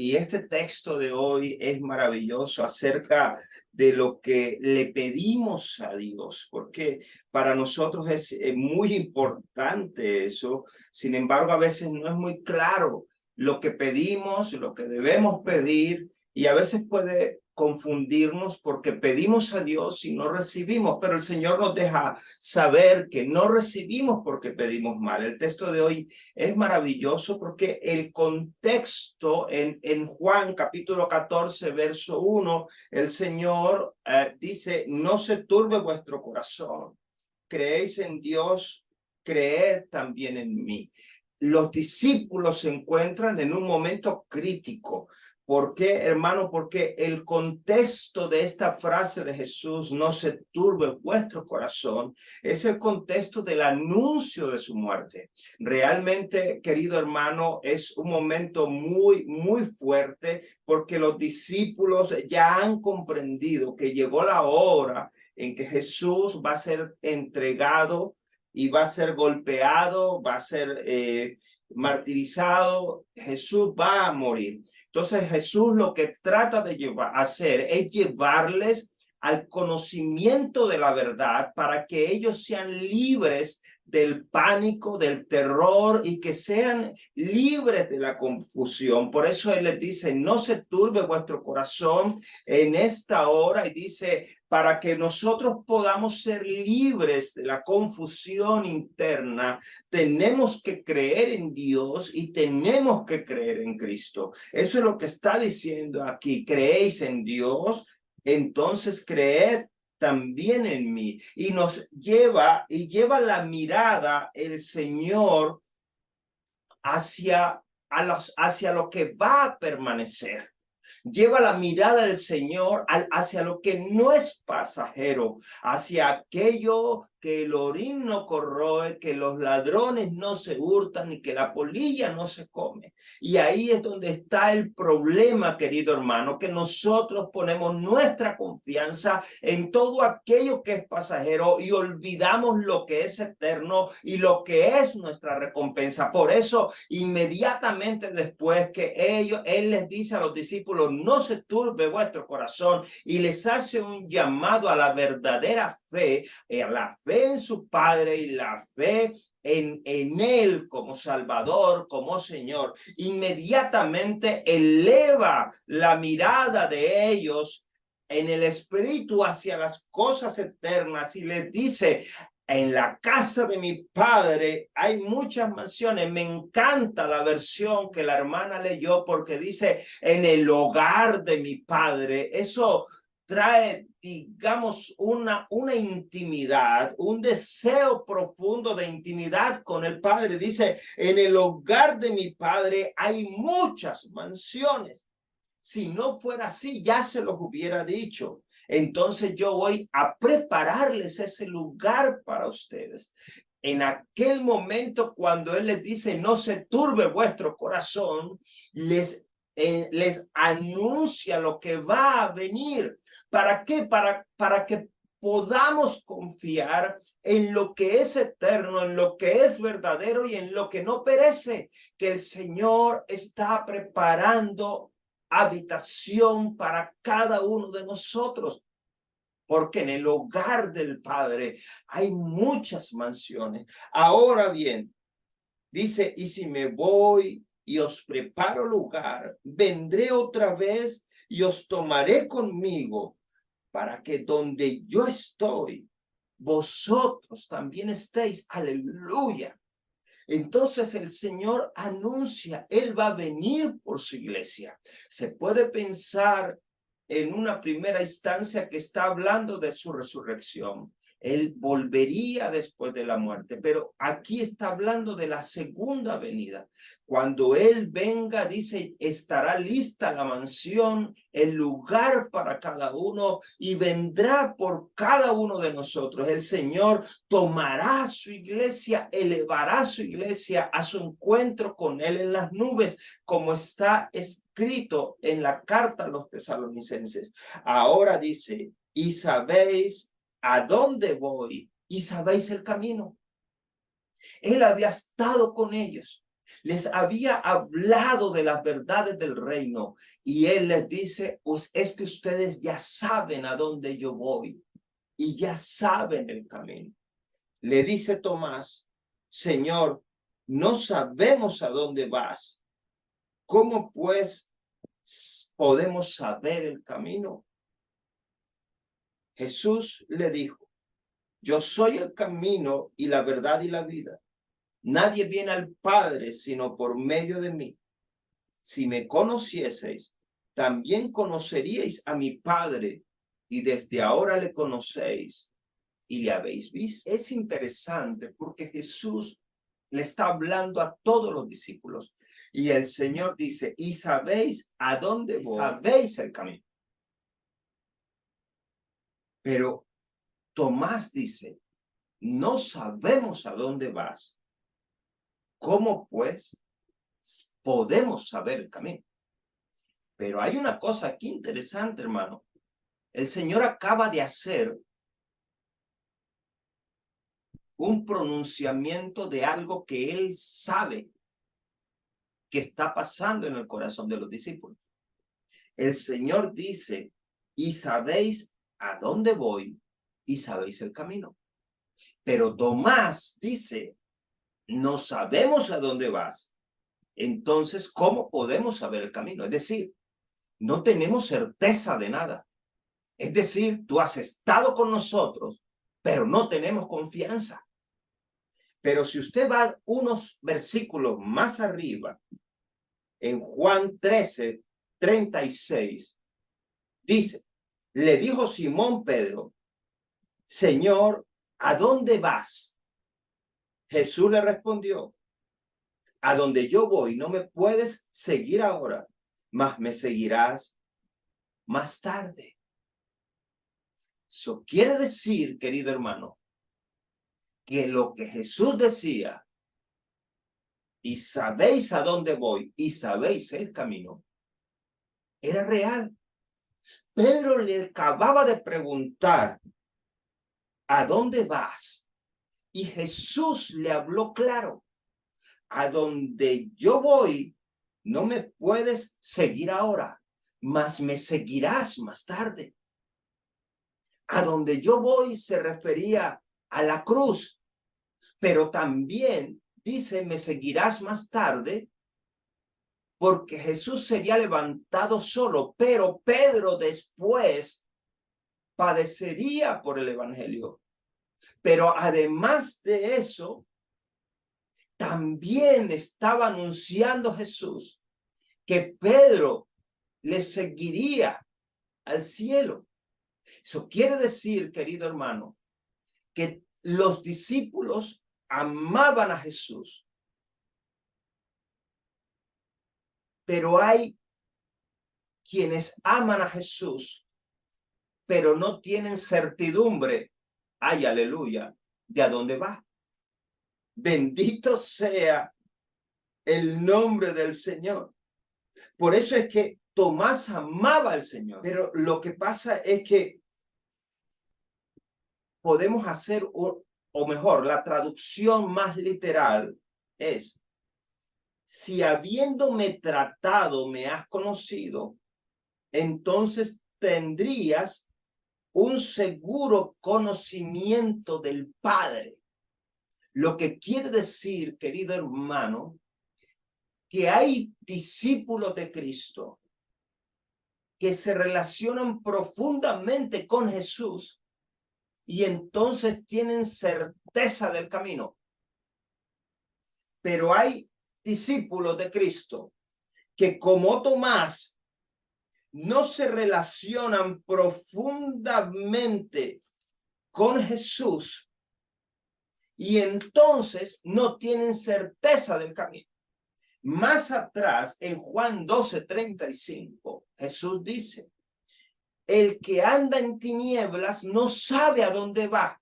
Y este texto de hoy es maravilloso acerca de lo que le pedimos a Dios, porque para nosotros es muy importante eso. Sin embargo, a veces no es muy claro lo que pedimos, lo que debemos pedir, y a veces puede confundirnos porque pedimos a Dios y no recibimos, pero el Señor nos deja saber que no recibimos porque pedimos mal. El texto de hoy es maravilloso porque el contexto en Juan capítulo 14, verso 1, el Señor dice, no se turbe vuestro corazón, creéis en Dios, creed también en mí. Los discípulos se encuentran en un momento crítico. ¿Por qué, hermano? Porque el contexto de esta frase de Jesús, no se turbe vuestro corazón, es el contexto del anuncio de su muerte. Realmente, querido hermano, es un momento muy fuerte porque los discípulos ya han comprendido que llegó la hora en que Jesús va a ser entregado y va a ser golpeado, va a ser martirizado, Jesús va a morir. Entonces Jesús lo que trata de hacer es llevarles al conocimiento de la verdad para que ellos sean libres del pánico, del terror y que sean libres de la confusión. Por eso Él les dice, no se turbe vuestro corazón en esta hora, y dice, para que nosotros podamos ser libres de la confusión interna, tenemos que creer en Dios y tenemos que creer en Cristo. Eso es lo que está diciendo aquí. ¿Creéis en Dios? Entonces creed también en mí. Y nos lleva la mirada el Señor hacia lo que va a permanecer. Lleva la mirada del Señor hacia lo que no es pasajero, hacia aquello que el orín no corroe, que los ladrones no se hurtan y que la polilla no se come. Y ahí es donde está el problema, querido hermano, que nosotros ponemos nuestra confianza en todo aquello que es pasajero y olvidamos lo que es eterno y lo que es nuestra recompensa. Por eso, inmediatamente después que Él les dice a los discípulos, no se turbe vuestro corazón, y les hace un llamado a la verdadera fe, a la fe en su Padre y la fe en Él como Salvador, como Señor. Inmediatamente eleva la mirada de ellos en el espíritu hacia las cosas eternas y les dice, en la casa de mi Padre hay muchas mansiones. Me encanta la versión que la hermana leyó porque dice, en el hogar de mi Padre. Eso trae, digamos, una intimidad, un deseo profundo de intimidad con el Padre. Dice, en el hogar de mi Padre hay muchas mansiones. Si no fuera así, ya se los hubiera dicho. Entonces yo voy a prepararles ese lugar para ustedes. En aquel momento, cuando Él les dice, no se turbe vuestro corazón, les anuncia lo que va a venir. ¿Para qué? Para que podamos confiar en lo que es eterno, en lo que es verdadero y en lo que no perece, que el Señor está preparando habitación para cada uno de nosotros, porque en el hogar del Padre hay muchas mansiones. Ahora bien, dice, y si me voy y os preparo lugar, vendré otra vez y os tomaré conmigo, para que donde yo estoy, vosotros también estéis. Aleluya. Entonces el Señor anuncia, Él va a venir por su iglesia. Se puede pensar en una primera instancia que está hablando de su resurrección. Él volvería después de la muerte, pero aquí está hablando de la segunda venida. Cuando Él venga, dice, estará lista la mansión, el lugar para cada uno, y vendrá por cada uno de nosotros. El Señor tomará su iglesia, elevará su iglesia a su encuentro con Él en las nubes, como está escrito en la carta a los tesalonicenses. Ahora dice, y sabéis a dónde voy y sabéis el camino. Él había estado con ellos. Les había hablado de las verdades del reino y él les dice, pues es que ustedes ya saben a dónde yo voy y ya saben el camino. Le dice Tomás, Señor, no sabemos a dónde vas. ¿Cómo pues podemos saber el camino? Jesús le dijo, yo soy el camino y la verdad y la vida. Nadie viene al Padre sino por medio de mí. Si me conocieseis, también conoceríais a mi Padre, y desde ahora le conocéis y le habéis visto. Es interesante porque Jesús le está hablando a todos los discípulos y el Señor dice, y sabéis a dónde voy, sabéis el camino. Pero Tomás dice, no sabemos a dónde vas. ¿Cómo pues podemos saber el camino? Pero hay una cosa aquí interesante, hermano. El Señor acaba de hacer un pronunciamiento de algo que Él sabe que está pasando en el corazón de los discípulos. El Señor dice, y sabéis a dónde voy y sabéis el camino. Pero Tomás dice, no sabemos a dónde vas. Entonces, ¿cómo podemos saber el camino? Es decir, no tenemos certeza de nada. Es decir, tú has estado con nosotros, pero no tenemos confianza. Pero si usted va unos versículos más arriba, en Juan 13:36, dice, le dijo Simón Pedro, Señor, ¿a dónde vas? Jesús le respondió, a donde yo voy no me puedes seguir ahora, mas me seguirás más tarde. Eso quiere decir, querido hermano, que lo que Jesús decía, y sabéis a dónde voy y sabéis el camino, era real. Pedro le acababa de preguntar, ¿a dónde vas? Y Jesús le habló claro, a donde yo voy, no me puedes seguir ahora, mas me seguirás más tarde. A donde yo voy se refería a la cruz, pero también dice, me seguirás más tarde, porque Jesús sería levantado solo, pero Pedro después padecería por el evangelio. Pero además de eso, también estaba anunciando Jesús que Pedro le seguiría al cielo. Eso quiere decir, querido hermano, que los discípulos amaban a Jesús, pero hay quienes aman a Jesús, pero no tienen certidumbre, ay, aleluya, de a dónde va. Bendito sea el nombre del Señor. Por eso es que Tomás amaba al Señor, pero lo que pasa es que podemos hacer, o mejor, la traducción más literal es, si habiéndome tratado me has conocido, entonces tendrías un seguro conocimiento del Padre. Lo que quiere decir, querido hermano, que hay discípulos de Cristo que se relacionan profundamente con Jesús y entonces tienen certeza del camino. Pero hay discípulos de Cristo que, como Tomás, no se relacionan profundamente con Jesús y entonces no tienen certeza del camino. Más atrás, en Juan 12:35, Jesús dice, el que anda en tinieblas no sabe a dónde va,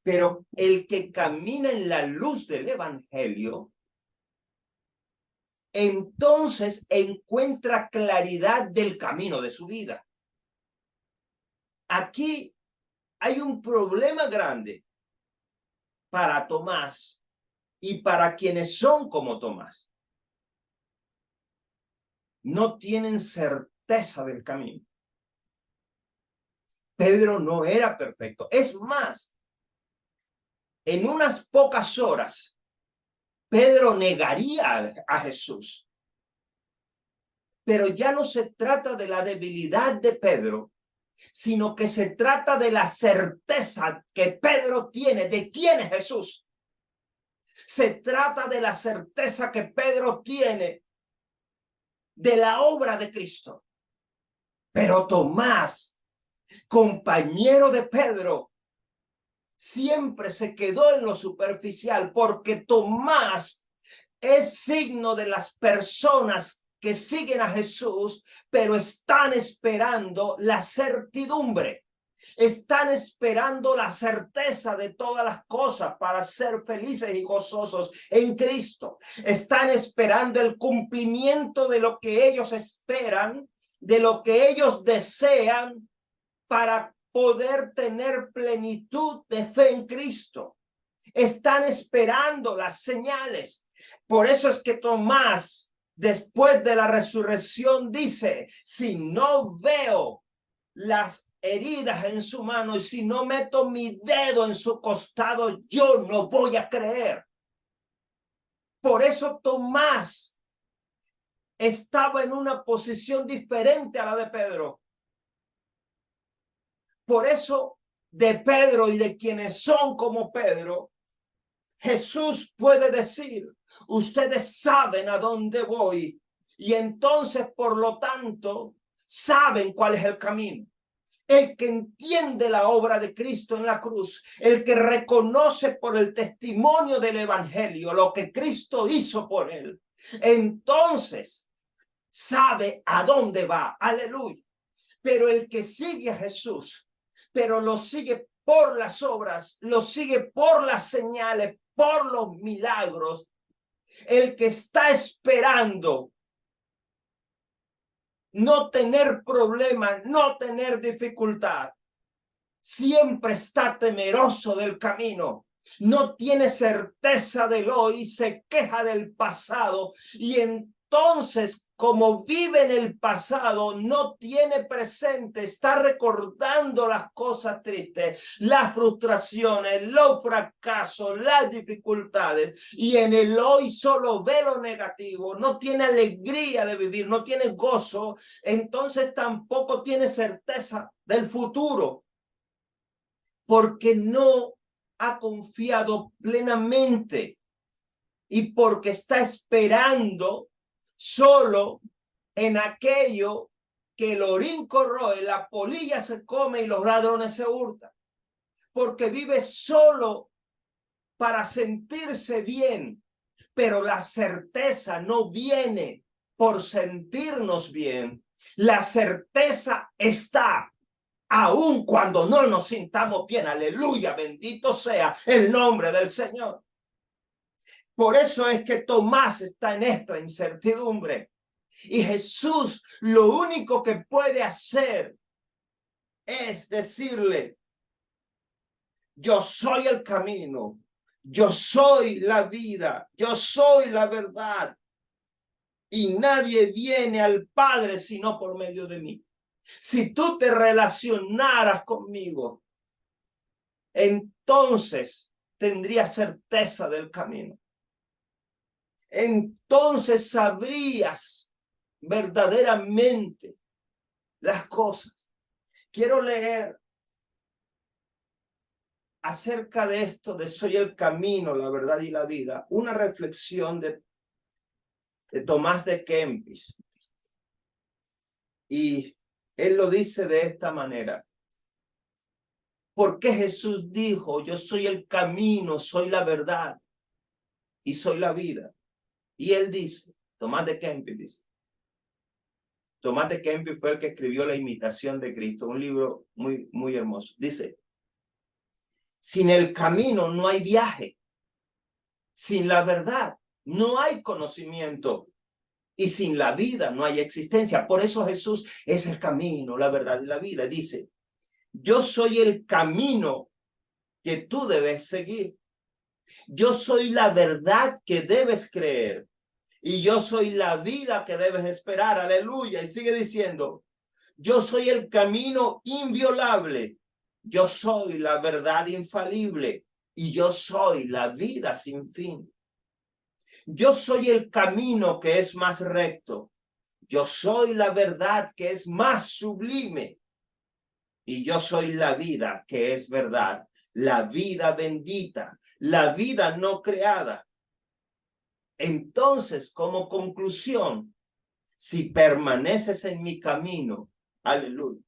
pero el que camina en la luz del evangelio, entonces encuentra claridad del camino de su vida. Aquí hay un problema grande para Tomás, Y para quienes son como Tomás, no tienen certeza del camino. Pedro no era perfecto. Es más, en unas pocas horas, Pedro negaría a Jesús. Pero ya no se trata de la debilidad de Pedro, sino que se trata de la certeza que Pedro tiene de quién es Jesús. Se trata de la certeza que Pedro tiene de la obra de Cristo. Pero Tomás, compañero de Pedro, siempre se quedó en lo superficial, porque Tomás es signo de las personas que siguen a Jesús, pero están esperando la certidumbre. Están esperando la certeza de todas las cosas para ser felices y gozosos en Cristo. Están esperando el cumplimiento de lo que ellos esperan, de lo que ellos desean para poder tener plenitud de fe en Cristo. Están esperando las señales. Por eso es que Tomás, después de la resurrección, dice: si no veo las heridas en su mano y si no meto mi dedo en su costado, yo no voy a creer. Por eso Tomás estaba en una posición diferente a la de Pedro. Por eso de Pedro y de quienes son como Pedro, Jesús puede decir: ustedes saben a dónde voy, y entonces, por lo tanto, saben cuál es el camino. El que entiende la obra de Cristo en la cruz, el que reconoce por el testimonio del evangelio lo que Cristo hizo por él, entonces sabe a dónde va. Aleluya. Pero el que sigue a Jesús, pero lo sigue por las obras, lo sigue por las señales, por los milagros, el que está esperando no tener problema, no tener dificultad, siempre está temeroso del camino, no tiene certeza del hoy, se queja del pasado, y entonces, como vive en el pasado, no tiene presente, está recordando las cosas tristes, las frustraciones, los fracasos, las dificultades, y en el hoy solo ve lo negativo, no tiene alegría de vivir, no tiene gozo, entonces tampoco tiene certeza del futuro, porque no ha confiado plenamente y porque está esperando solo en aquello que el orín corroe, la polilla se come y los ladrones se hurtan, porque vive solo para sentirse bien, pero la certeza no viene por sentirnos bien, la certeza está aun cuando no nos sintamos bien. Aleluya, bendito sea el nombre del Señor. Por eso es que Tomás está en esta incertidumbre. Y Jesús lo único que puede hacer es decirle: yo soy el camino, yo soy la vida, yo soy la verdad. Y nadie viene al Padre sino por medio de mí. Si tú te relacionaras conmigo, entonces tendrías certeza del camino. Entonces sabrías verdaderamente las cosas. Quiero leer acerca de esto de soy el camino, la verdad y la vida, una reflexión de Tomás de Kempis. Y él lo dice de esta manera: ¿por qué Jesús dijo yo soy el camino, soy la verdad y soy la vida? Y él dice, Tomás de Kempis dice, Tomás de Kempis fue el que escribió La imitación de Cristo, un libro muy, muy hermoso. Dice: sin el camino no hay viaje, sin la verdad no hay conocimiento, y sin la vida no hay existencia. Por eso Jesús es el camino, la verdad y la vida. Dice: yo soy el camino que tú debes seguir. Yo soy la verdad que debes creer. Y yo soy la vida que debes esperar. Aleluya. Y sigue diciendo, yo soy el camino inviolable. Yo soy la verdad infalible. Y yo soy la vida sin fin. Yo soy el camino que es más recto. Yo soy la verdad que es más sublime. Y yo soy la vida que es verdad. La vida bendita. La vida no creada. Entonces, como conclusión, si permaneces en mi camino, aleluya,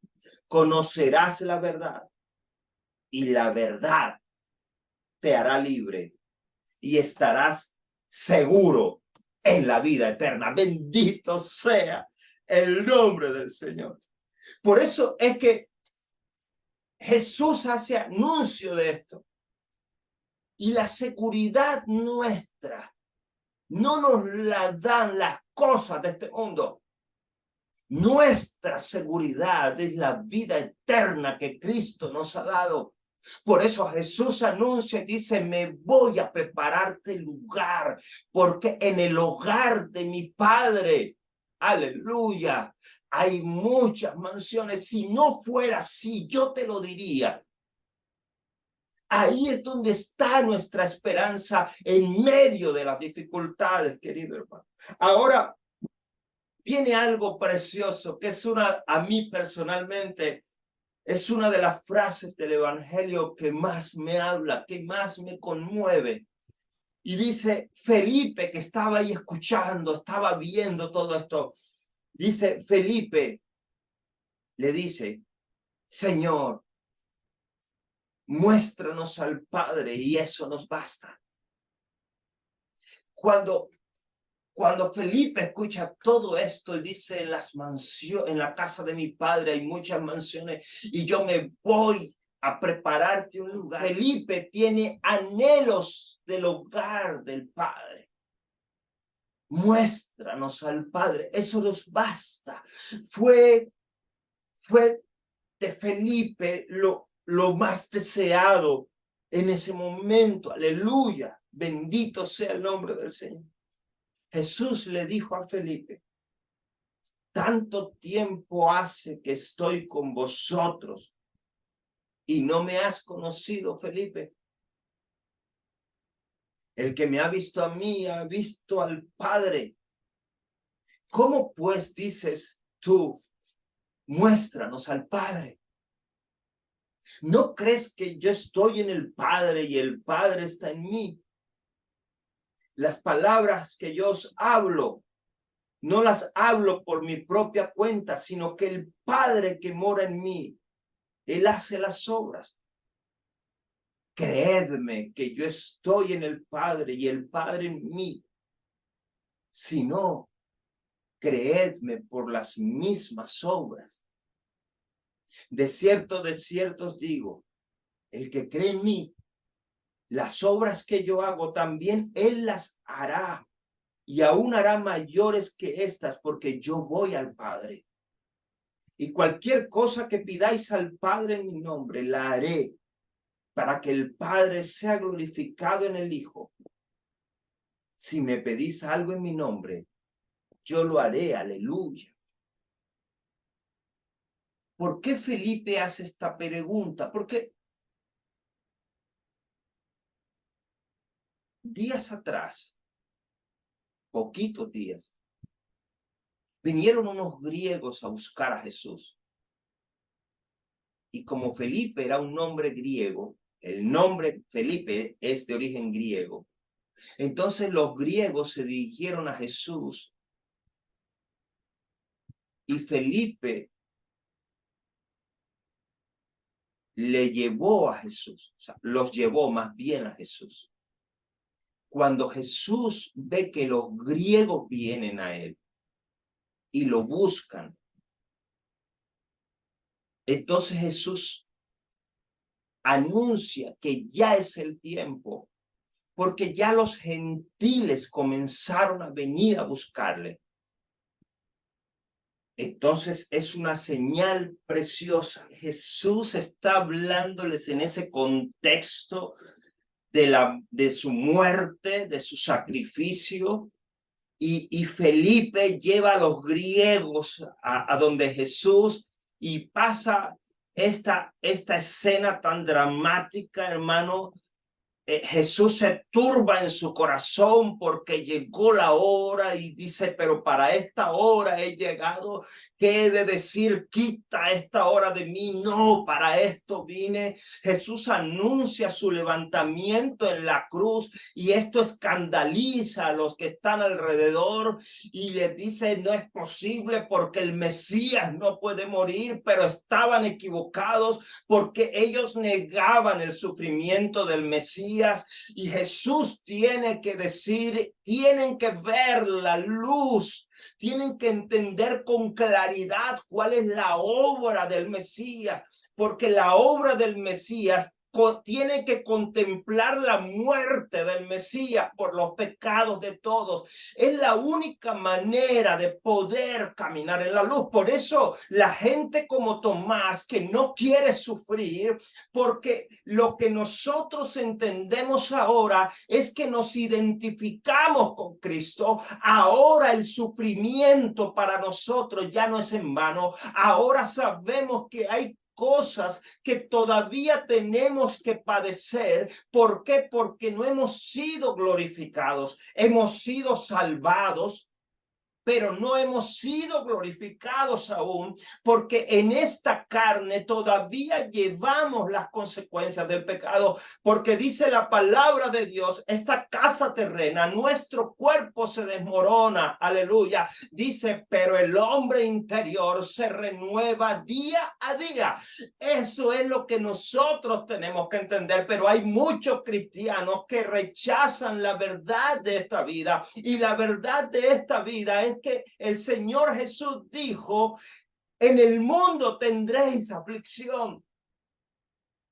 conocerás la verdad y la verdad te hará libre y estarás seguro en la vida eterna. Bendito sea el nombre del Señor. Por eso es que Jesús hace anuncio de esto. Y la seguridad nuestra no nos la dan las cosas de este mundo. Nuestra seguridad es la vida eterna que Cristo nos ha dado. Por eso Jesús anuncia y dice, me voy a prepararte lugar, porque en el hogar de mi Padre, aleluya, hay muchas mansiones. Si no fuera así, yo te lo diría. Ahí es donde está nuestra esperanza en medio de las dificultades, querido hermano. Ahora, viene algo precioso que es a mí personalmente, es una de las frases del evangelio que más me habla, que más me conmueve. Y dice Felipe, que estaba ahí escuchando, estaba viendo todo esto. Dice Felipe, le dice, Señor, muéstranos al Padre y eso nos basta. Cuando Felipe escucha todo esto, él dice, en la casa de mi padre hay muchas mansiones y yo me voy a prepararte un lugar. Felipe tiene anhelos del hogar del Padre. Muéstranos al Padre, eso nos basta. Fue de Felipe lo más deseado en ese momento. Aleluya, bendito sea el nombre del Señor. Jesús le dijo a Felipe, tanto tiempo hace que estoy con vosotros y no me has conocido, Felipe. El que me ha visto a mí ha visto al Padre. ¿Cómo pues dices tú, muéstranos al Padre? ¿No crees que yo estoy en el Padre y el Padre está en mí? Las palabras que yo os hablo, no las hablo por mi propia cuenta, sino que el Padre que mora en mí, Él hace las obras. Creedme que yo estoy en el Padre y el Padre en mí. Si no, creedme por las mismas obras. De cierto os digo, el que cree en mí, las obras que yo hago también Él las hará. Y aún hará mayores que estas, porque yo voy al Padre. Y cualquier cosa que pidáis al Padre en mi nombre, la haré, para que el Padre sea glorificado en el Hijo. Si me pedís algo en mi nombre, yo lo haré, aleluya. ¿Por qué Felipe hace esta pregunta? Porque días atrás, poquitos días, vinieron unos griegos a buscar a Jesús. Y como Felipe era un nombre griego, el nombre Felipe es de origen griego, entonces los griegos se dirigieron a Jesús y Felipe le llevó a Jesús, o sea, los llevó más bien a Jesús. Cuando Jesús ve que los griegos vienen a él y lo buscan, entonces Jesús anuncia que ya es el tiempo, porque ya los gentiles comenzaron a venir a buscarle. Entonces es una señal preciosa. Jesús está hablándoles en ese contexto de su muerte, de su sacrificio. Y Felipe lleva a los griegos a donde Jesús y pasa esta escena tan dramática, hermano. Jesús se turba en su corazón porque llegó la hora y dice, pero para esta hora he llegado. ¿Qué he de decir? Quita esta hora de mí. No, para esto vine. Jesús anuncia su levantamiento en la cruz y esto escandaliza a los que están alrededor y les dice, no es posible porque el Mesías no puede morir, pero estaban equivocados porque ellos negaban el sufrimiento del Mesías. Y Jesús tiene que decir, tienen que ver la luz, tienen que entender con claridad cuál es la obra del Mesías, porque la obra del Mesías tiene que contemplar la muerte del Mesías por los pecados de todos. Es la única manera de poder caminar en la luz. Por eso la gente como Tomás, que no quiere sufrir, porque lo que nosotros entendemos ahora es que nos identificamos con Cristo. Ahora el sufrimiento para nosotros ya no es en vano. Ahora sabemos que hay cosas que todavía tenemos que padecer. ¿Por qué? Porque no hemos sido glorificados, hemos sido salvados, pero no hemos sido glorificados aún, porque en esta carne todavía llevamos las consecuencias del pecado, porque dice la palabra de Dios, esta casa terrena, nuestro cuerpo se desmorona, aleluya, dice, pero el hombre interior se renueva día a día. Eso es lo que nosotros tenemos que entender, pero hay muchos cristianos que rechazan la verdad de esta vida, y la verdad de esta vida es que el Señor Jesús dijo, en el mundo tendréis aflicción,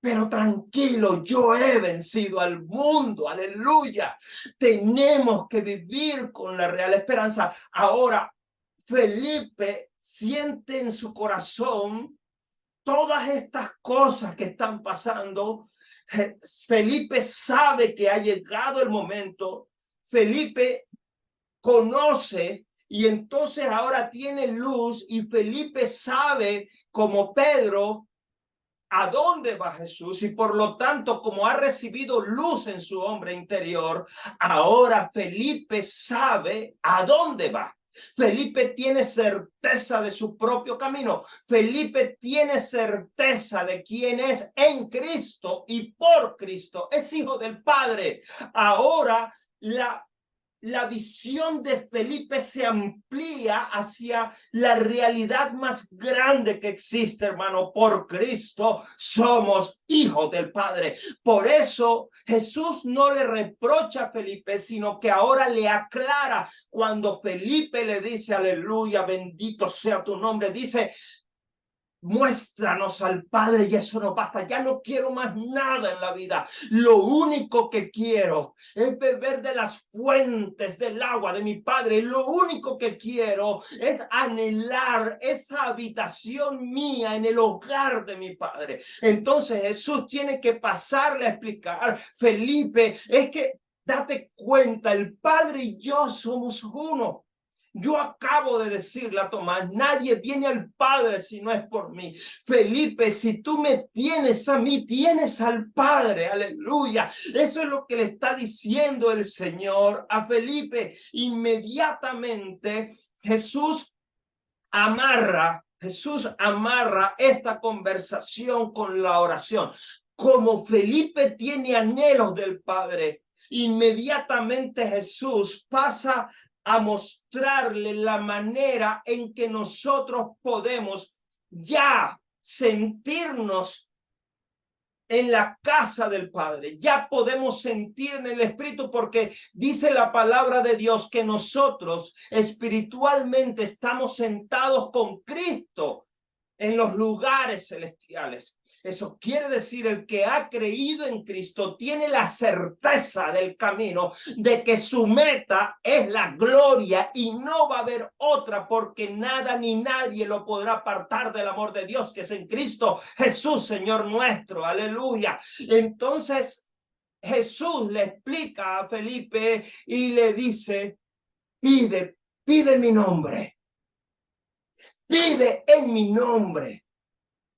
pero tranquilo, yo he vencido al mundo, aleluya. Tenemos que vivir con la real esperanza. Ahora, Felipe siente en su corazón todas estas cosas que están pasando. Felipe sabe que ha llegado el momento. Felipe conoce y entonces ahora tiene luz, y Felipe sabe, como Pedro, a dónde va Jesús, y por lo tanto, como ha recibido luz en su hombre interior, ahora Felipe sabe a dónde va. Felipe tiene certeza de su propio camino. Felipe tiene certeza de quién es en Cristo y por Cristo. Es hijo del Padre. Ahora la visión de Felipe se amplía hacia la realidad más grande que existe, hermano. Por Cristo somos hijos del Padre. Por eso Jesús no le reprocha a Felipe, sino que ahora le aclara. Cuando Felipe le dice, aleluya, bendito sea tu nombre, dice, muéstranos al Padre y eso no basta. Ya no quiero más nada en la vida. Lo único que quiero es beber de las fuentes del agua de mi Padre. Lo único que quiero es anhelar esa habitación mía en el hogar de mi Padre. Entonces Jesús tiene que pasarle a explicar, Felipe, es que date cuenta, el Padre y yo somos uno. Yo acabo de decirle a Tomás, nadie viene al Padre si no es por mí. Felipe, si tú me tienes a mí, tienes al Padre, aleluya. Eso es lo que le está diciendo el Señor a Felipe. Inmediatamente Jesús amarra esta conversación con la oración. Como Felipe tiene anhelos del Padre, inmediatamente Jesús pasa a mostrarle la manera en que nosotros podemos ya sentirnos en la casa del Padre. Ya podemos sentir en el Espíritu, porque dice la palabra de Dios que nosotros espiritualmente estamos sentados con Cristo en los lugares celestiales. Eso quiere decir, el que ha creído en Cristo tiene la certeza del camino, de que su meta es la gloria y no va a haber otra, porque nada ni nadie lo podrá apartar del amor de Dios que es en Cristo Jesús, Señor nuestro. Aleluya. Entonces, Jesús le explica a Felipe y le dice, pide en mi nombre, pide en mi nombre.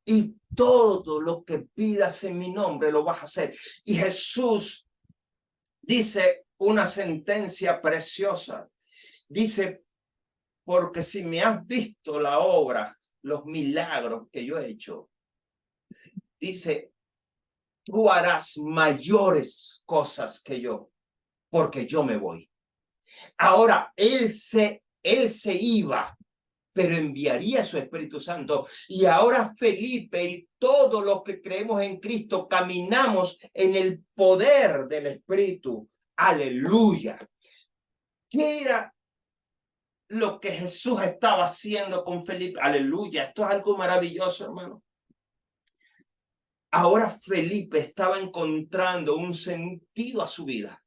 Y todo lo que pidas en mi nombre lo vas a hacer. Y Jesús dice una sentencia preciosa. Dice, porque si me has visto la obra, los milagros que yo he hecho, dice, tú harás mayores cosas que yo, porque yo me voy. Ahora, él se iba, pero enviaría su Espíritu Santo. Y ahora Felipe y todos los que creemos en Cristo caminamos en el poder del Espíritu. Aleluya. ¿Qué era lo que Jesús estaba haciendo con Felipe? Aleluya. Esto es algo maravilloso, hermano. Ahora Felipe estaba encontrando un sentido a su vida.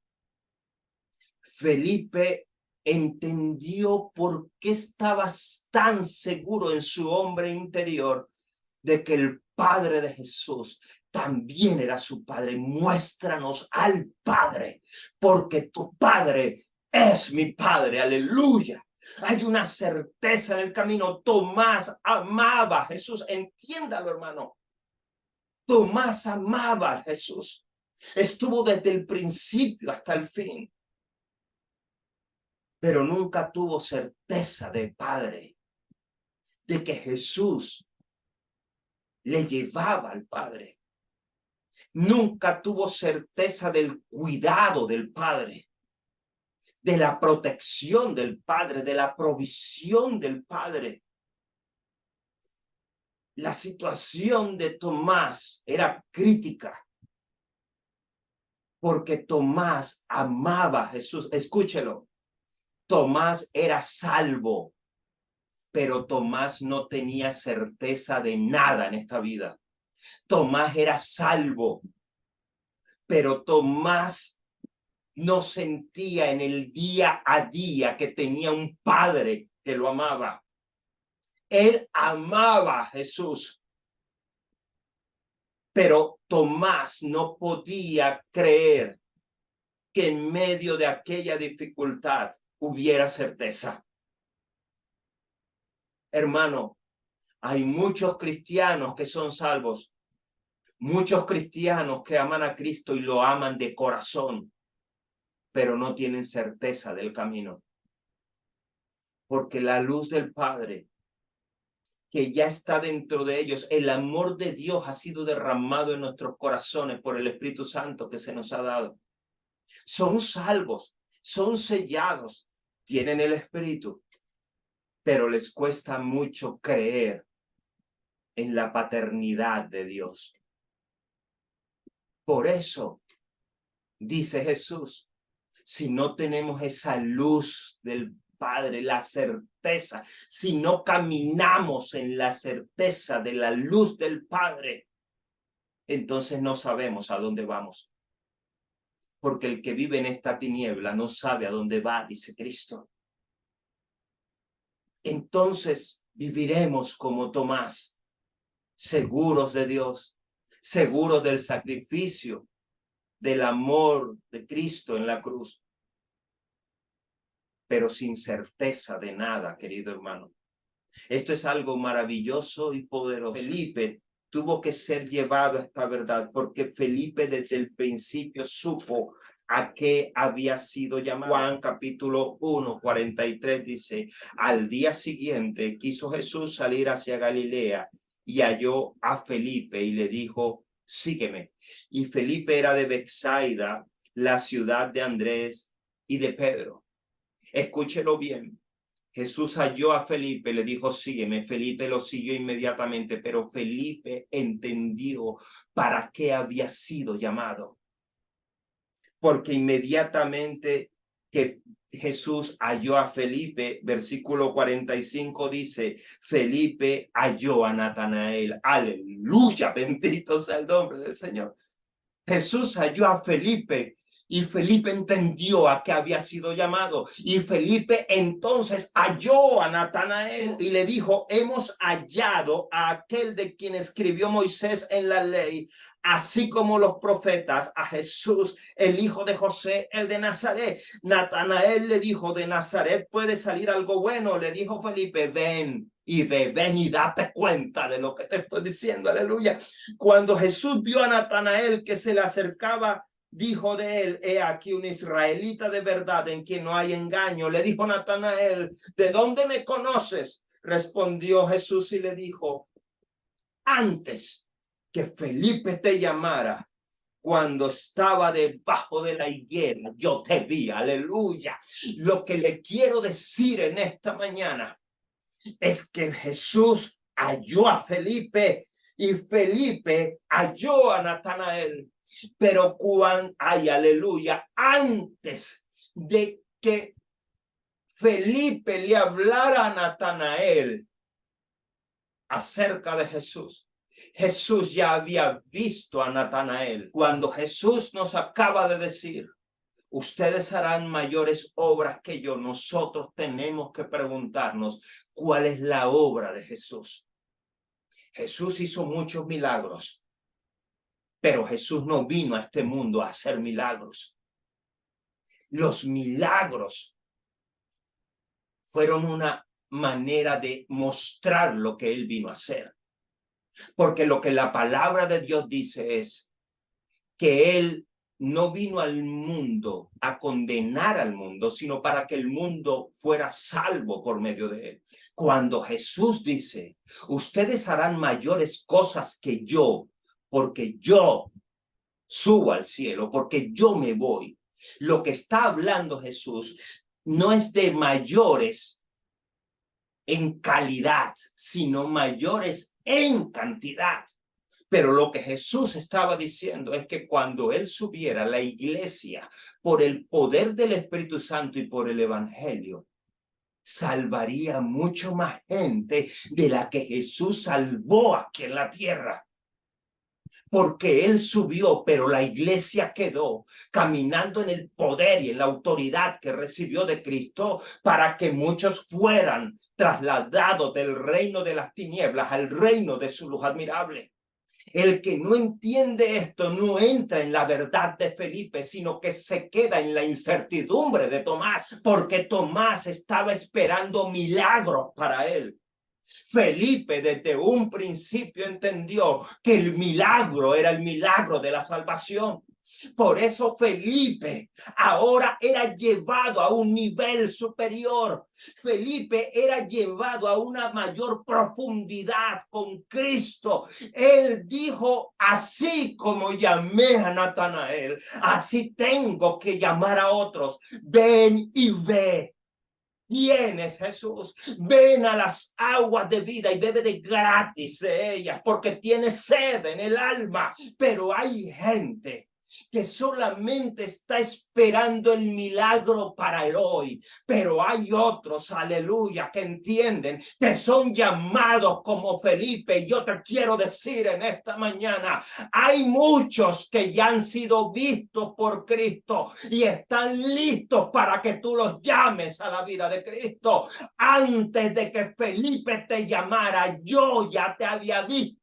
Felipe entendió por qué estaba tan seguro en su hombre interior de que el Padre de Jesús también era su Padre. Muéstranos al Padre, porque tu Padre es mi Padre. Aleluya. Hay una certeza en el camino. Tomás amaba a Jesús. Entiéndalo, hermano. Tomás amaba a Jesús. Estuvo desde el principio hasta el fin, pero nunca tuvo certeza de Padre, de que Jesús le llevaba al Padre. Nunca tuvo certeza del cuidado del Padre, de la protección del Padre, de la provisión del Padre. La situación de Tomás era crítica, porque Tomás amaba a Jesús. Escúchelo. Tomás era salvo, pero Tomás no tenía certeza de nada en esta vida. Tomás era salvo, pero Tomás no sentía en el día a día que tenía un Padre que lo amaba. Él amaba a Jesús, pero Tomás no podía creer que en medio de aquella dificultad hubiera certeza. Hermano, hay muchos cristianos que son salvos, muchos cristianos que aman a Cristo y lo aman de corazón, pero no tienen certeza del camino. Porque la luz del Padre, que ya está dentro de ellos, el amor de Dios ha sido derramado en nuestros corazones por el Espíritu Santo que se nos ha dado. Son salvos, son sellados, tienen el Espíritu, pero les cuesta mucho creer en la paternidad de Dios. Por eso, dice Jesús, si no tenemos esa luz del Padre, la certeza, si no caminamos en la certeza de la luz del Padre, entonces no sabemos a dónde vamos. Porque el que vive en esta tiniebla no sabe a dónde va, dice Cristo. Entonces viviremos como Tomás, seguros de Dios, seguros del sacrificio, del amor de Cristo en la cruz, pero sin certeza de nada, querido hermano. Esto es algo maravilloso y poderoso. Felipe tuvo que ser llevado a esta verdad porque Felipe desde el principio supo a qué había sido llamado. Juan capítulo 1, 43 dice, al día siguiente quiso Jesús salir hacia Galilea y halló a Felipe y le dijo, sígueme. Y Felipe era de Betsaida, la ciudad de Andrés y de Pedro. Escúchelo bien. Jesús halló a Felipe, le dijo, sígueme. Felipe lo siguió inmediatamente, pero Felipe entendió para qué había sido llamado. Porque inmediatamente que Jesús halló a Felipe, versículo 45 dice, Felipe halló a Natanael. Aleluya, bendito sea el nombre del Señor. Jesús halló a Felipe y Felipe entendió a qué había sido llamado. Y Felipe entonces halló a Natanael y le dijo, hemos hallado a aquel de quien escribió Moisés en la ley, así como los profetas, a Jesús, el hijo de José, el de Nazaret. Natanael le dijo, de Nazaret puede salir algo bueno. Le dijo Felipe, ven y ve, ven y date cuenta de lo que te estoy diciendo, aleluya. Cuando Jesús vio a Natanael que se le acercaba, dijo de él, he aquí un israelita de verdad en quien no hay engaño. Le dijo Natanael, ¿de dónde me conoces? Respondió Jesús y le dijo, antes que Felipe te llamara, cuando estaba debajo de la higuera, yo te vi, aleluya. Lo que le quiero decir en esta mañana es que Jesús halló a Felipe y Felipe halló a Natanael. Pero cuando, ay, aleluya, antes de que Felipe le hablara a Natanael acerca de Jesús, Jesús ya había visto a Natanael. Cuando Jesús nos acaba de decir, ustedes harán mayores obras que yo, nosotros tenemos que preguntarnos cuál es la obra de Jesús. Jesús hizo muchos milagros, pero Jesús no vino a este mundo a hacer milagros. Los milagros fueron una manera de mostrar lo que él vino a hacer. Porque lo que la palabra de Dios dice es que él no vino al mundo a condenar al mundo, sino para que el mundo fuera salvo por medio de él. Cuando Jesús dice, ustedes harán mayores cosas que yo, porque yo subo al cielo, porque yo me voy. Lo que está hablando Jesús no es de mayores en calidad, sino mayores en cantidad. Pero lo que Jesús estaba diciendo es que cuando él subiera, la iglesia, por el poder del Espíritu Santo y por el Evangelio, salvaría mucho más gente de la que Jesús salvó aquí en la tierra. Porque él subió, pero la iglesia quedó caminando en el poder y en la autoridad que recibió de Cristo para que muchos fueran trasladados del reino de las tinieblas al reino de su luz admirable. El que no entiende esto no entra en la verdad de Felipe, sino que se queda en la incertidumbre de Tomás, porque Tomás estaba esperando milagros para él. Felipe desde un principio entendió que el milagro era el milagro de la salvación. Por eso Felipe ahora era llevado a un nivel superior. Felipe era llevado a una mayor profundidad con Cristo. Él dijo, así como llamé a Natanael, así tengo que llamar a otros. Ven y ve. ¿Quién es Jesús? Ven a las aguas de vida y bebe de gratis de ellas, porque tiene sed en el alma. Pero hay gente que solamente está esperando el milagro para el hoy, pero hay otros, aleluya, que entienden que son llamados como Felipe. Yo te quiero decir en esta mañana, hay muchos que ya han sido vistos por Cristo y están listos para que tú los llames a la vida de Cristo. Antes de que Felipe te llamara, yo ya te había visto,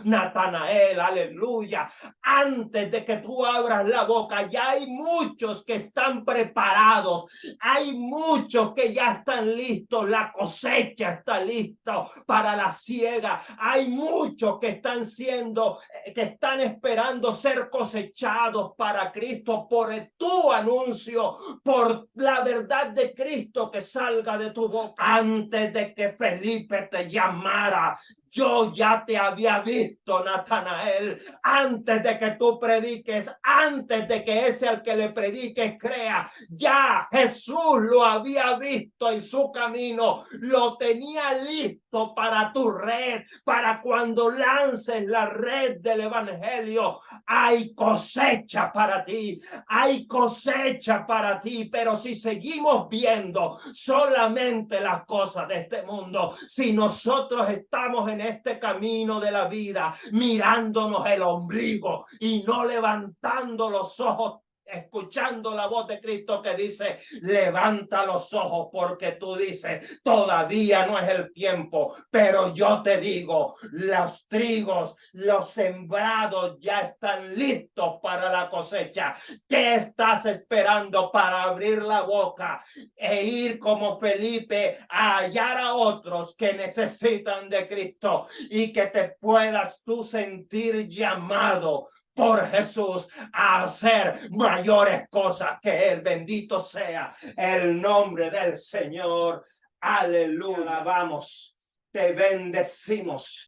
Natanael, aleluya. Antes de que tú abras la boca, ya hay muchos que están preparados, hay muchos que ya están listos, la cosecha está lista para la siega, hay muchos que están esperando ser cosechados para Cristo por tu anuncio, por la verdad de Cristo que salga de tu boca. Antes de que Felipe te llamara, yo ya te había visto, Natanael. Antes de que tú prediques, antes de que ese al que le prediques crea, ya Jesús lo había visto en su camino, lo tenía listo para tu red, para cuando lances la red del evangelio. Hay cosecha para ti, hay cosecha para ti, pero si seguimos viendo solamente las cosas de este mundo, si nosotros estamos en este camino de la vida mirándonos el ombligo y no levantando los ojos escuchando la voz de Cristo que dice, levanta los ojos porque tú dices, todavía no es el tiempo, pero yo te digo, los trigos, los sembrados ya están listos para la cosecha. ¿Qué estás esperando para abrir la boca e ir como Felipe a hallar a otros que necesitan de Cristo y que te puedas tú sentir llamado por Jesús a hacer mayores cosas que Él? Bendito sea el nombre del Señor. Aleluya. Vamos, te bendecimos.